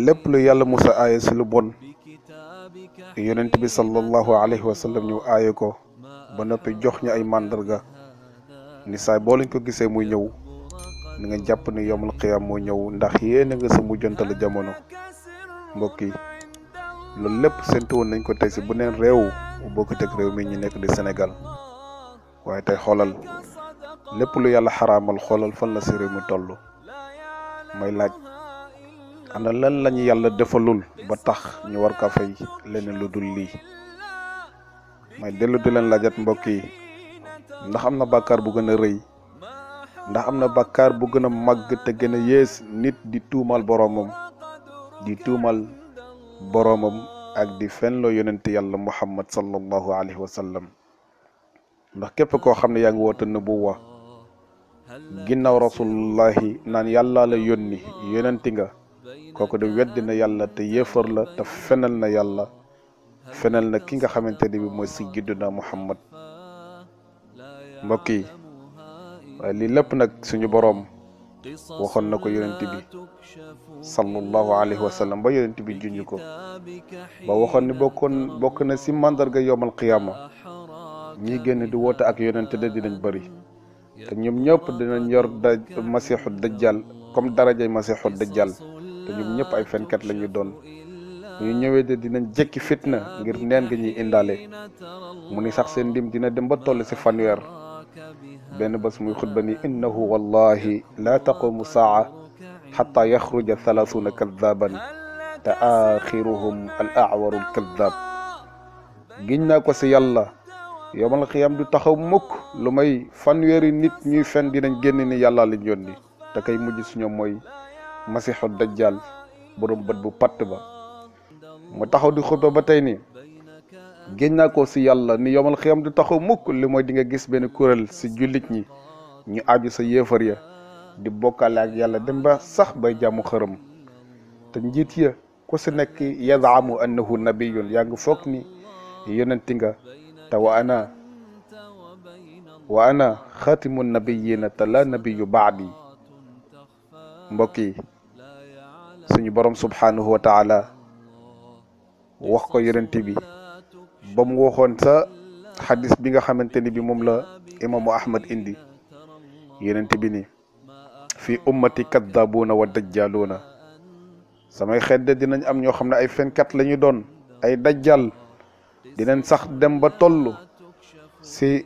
lépp lu yàlla musa aaye si lu bon yonent bi sallallahu alayhi wa sallam ñu aaye ko ba noppi jox ñu ay màndarga ni saay boo lañ ko gisee muy ñëw ni nga jàpp ni yomul xiyaam moo ñëw ndax yéene nga sa mujjantalu jamono. mbokk yi loolu lépp séntu woon nañ ko tey si bu neen réew bu bokkut ak réew mi ñu nekk di Sénégal waaye tey xoolal lépp lu yàlla xaraamal xoolal fan la si réew mi toll. may laaj ana lan lañu yàlla defalul ba tax ñu war ka fay leneen lu dul lii. may dellu di leen laajat mbokk yi ndax am na bàkkaar bu gën a rëy, ndax am na bàkkaar bu gën a màgg te gën a yées nit di tuumal boroomam ak di fenloo yonent yàlla Muhammad sallallahu alayhi wa sallam. ndax képp koo xam ne yaa ngi woote nubuwa ginnaaw rasulullahi naan yàlla la yónni yonenti nga, kooku de weddi na yàlla te yéefar la te fenal na yàlla, fenal na ki nga xamante ne bi mooy sayyiduna Muhammad. mbokk yi waaye lii lépp nag suñu boroom waxoon na ko yonent bi sallallahu alayhi wa sallam ba yonent bi junj ko ba waxoon ni bokk na si mandarga yowmal qiyaama ñi génn di woote ak yonent de dinañ bëri te ñoom ñëpp dinañ yor masiixu dajjal comme darajay masiixu dajjal te ñoom ñëpp ay fenkat la ñu doon. ñu ñëwee de dinañ jekki fitna ngir neen nga ñuy indaale mu ni sax seen ndim dina dem ba toll si fanweer. benn bés muy xutba ni innahu wallahi la taqumu saa xata yaxruja thalathuna kadaban te axiruhum al awaru kadab. giñ naa ko si yàlla yowmal xiyam du taxaw mukk lu may fanweeri nit ñuy fen dinañ génn ni yàlla lañ yónni te kay mujj si ñoom mooy masixu dajjal borom bët bu patt ba. mu taxaw di xutba ba tey ni génn naa ko si yàlla ni yowmal xiyam du taxaw mukk li mooy di nga gis benn kuréel si jullit ñi ñu aju sa yéefar ya di bokkaale ak yàlla dem ba sax bay jàmmu xërëm te njiit ya ku si nekk yazaamu annahu nabiyun yaa ngi foog ni yonenti nga te wa ana xaatimu nabiyina te la nabiyu baadi. mbokk yi suñu borom subhanahu wa taala wax ko yonent bi ba mu waxoon sa xadis bi nga xamante ni bi moom la imaamu Ahmad indi yonent bi ni fi ummati kaddabuuna wa dajjaluuna, samay xeet de dinañ am ñoo xam ne ay fenkat la ñu doon, ay dajjal dinañ sax dem ba toll si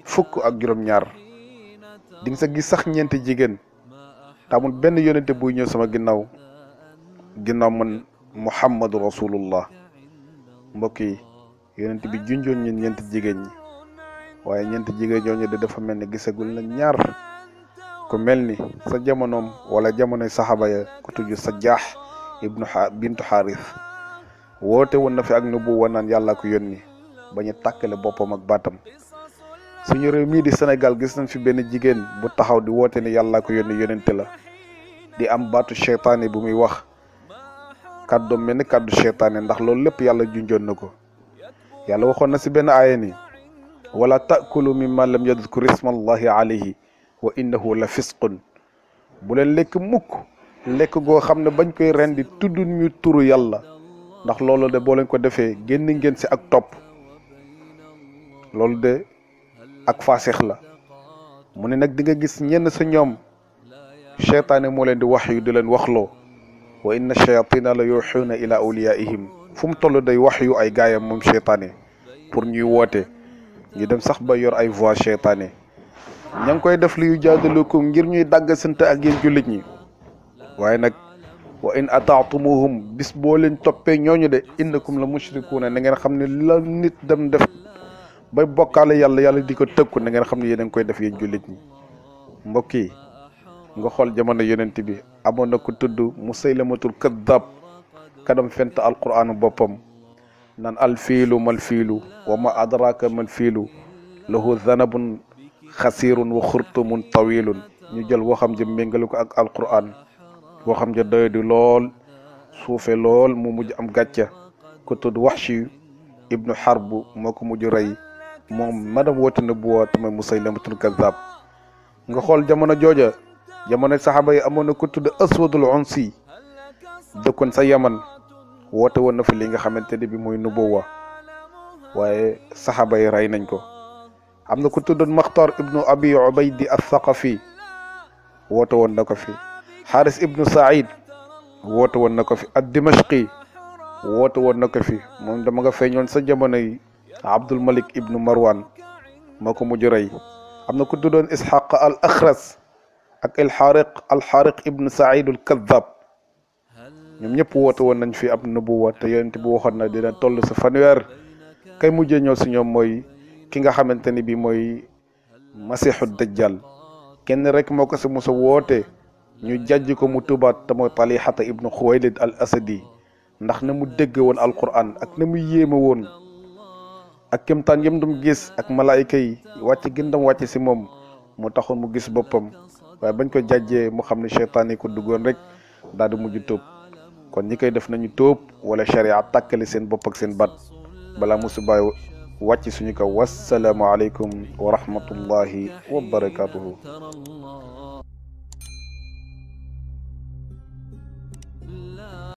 12 di nga sa gis sax ñeenti jigéen. tamul benn yonente buy ñëw sama ginnaaw man Muhammadu rasulullah. mbokk yi yonent bi junjoon ñun ñeenti jigéen ñi waaye ñeenti jigéen ñooñu de dafa mel ni gisagul na ñaar ku mel ni sa jamonoom wala jamonoy saxaaba ya ku tudd Sajjaax bintu Xaaris woote woon na fi ak nubuwa naan yàlla ko yónni bañ a tàkkale boppam ak baatam. suñu réew mii di Sénégal gis nañ fi benn jigéen bu taxaw di woote ni yàlla ko yónni yonente la di am baatu seytaane bu muy wax kàddoom mel ni kàddu seytaane ndax loolu lépp yàlla junjoon na ko. yàlla waxoon na si benn aaya ni wala taakulu mimma lam yadkur ismallahi alayhi wa innahu la fisqun. bu leen lekk mukk lekk goo xam ne bañ koy rendi tudd ñu turu yàlla ndax loolu de boo leen ko defee génn ngeen si ak topp, loolu de ak faasix la. mu ne nag di nga gis ñenn sa ñoom seytaane moo leen di wax yu di leen waxloo wa inna shayatina la yuxuuna ila awliyaihim. fu mu toll day wax yu ay gaayam moom seytaane pour ñuy woote ñu dem sax ba yor ay voix seytaane ña ngi koy def li yu jaadalukum ngir ñuy dàgg sant ak yéen jullit ñi. waaye nag wa in ataatumuhum bis boo leen toppee ñooñu de innakum la mushrikuuna na ngeen xam ne la nit dem def bay bokkaale yàlla di ko tëkku na ngeen xam ne yéen a ngi koy def yéen jullit ñi. mbokk yi nga xool jamono yonent bi amoon na ko tudd Musaylamatul Kaddaab kadam fent alquraan boppam naan alfiilu mal fiilu wa ma adraka mal fiilu lahu zanabun xasirun wa xurtumun tawilun. ñu jël waxam ja méngale ko ak alquraan waxam ja doyadi lool suufe lool mu mujj am gàcca ku tudd Wahshi ibnu Harb moo ko mujj rey moom madam woote na bu woote mooy Musaylamatul Kaddaab. nga xool jamono jooja jamono saxaaba yi amoon na ku tudd Aswadul Unsi dëkkoon sa Yaman woote woon na fi li nga xamante ne bi mooy nubuwa waaye saxaaba yi rey nañ ko. am na ku tuddoon Maxtar ibnu Abi Ubaydi Athaqafi woote woon na ko fi. Xaaris ibnu Saïd woote woon na ko fi. ad-Dimashqi woote woon na ko fi moom dama nga feeñoon sa jamono yi Abdul Malik ibnu Marwan moo ko mujj rey. am na ku tuddoon Ishaq al Akhras ak al-Xaariq ibnu Saïd al Kadhab ñoom ñëpp woote woon nañ fi ab nubuwa te yonent bi waxoon na dina toll sa fanweer kay mujjee ñëw si ñoom mooy ki nga xamante ni bi mooy masiixu dajjal kenn rek moo ko si musa woote ñu jàjj ko mu tubaat te mooy Talihata ibnu Xuwaylid al Asadi ndax na mu dégg woon alquran ak na mu yéeme woon ak kémtaan yëm dum gis ak malaayika yi wàcc gindam wàcc si moom mu taxoon mu gis boppam waaye bañ ko jàjjee mu xam ne cheytaan yi ko duggoon rek daal di mujj tóob kon ñi koy def nañu tóob wala sharia tàkkali seen bopp ak seen bat balaa musibaay wàcc suñu kaw. wassalaamu aleykum wa rahmatullahi wa barakatuhu.